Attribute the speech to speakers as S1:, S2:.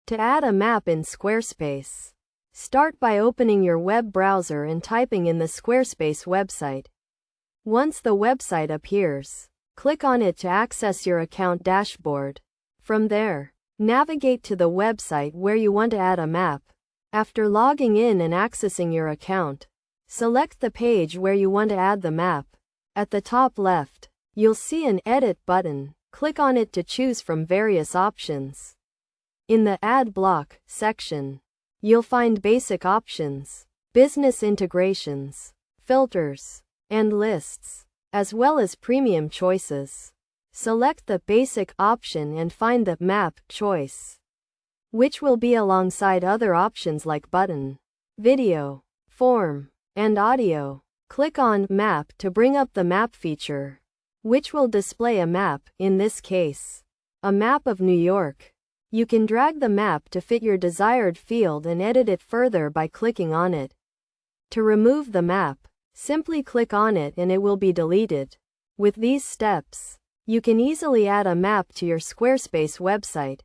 S1: To add a map in Squarespace, start by opening your web browser and typing in the Squarespace website. Once the website appears, click on it to access your account dashboard. From there, navigate to the website where you want to add a map. After logging in and accessing your account, select the page where you want to add the map. At the top left, you'll see an Edit button. Click on it to choose from various options. In the Add Block section, you'll find basic options, business integrations, filters, and lists, as well as premium choices. Select the basic option and find the map choice, which will be alongside other options like button, video, form, and audio. Click on Map to bring up the map feature, which will display a map, in this case, a map of New York. You can drag the map to fit your desired field and edit it further by clicking on it. To remove the map, simply click on it and it will be deleted. With these steps, you can easily add a map to your Squarespace website.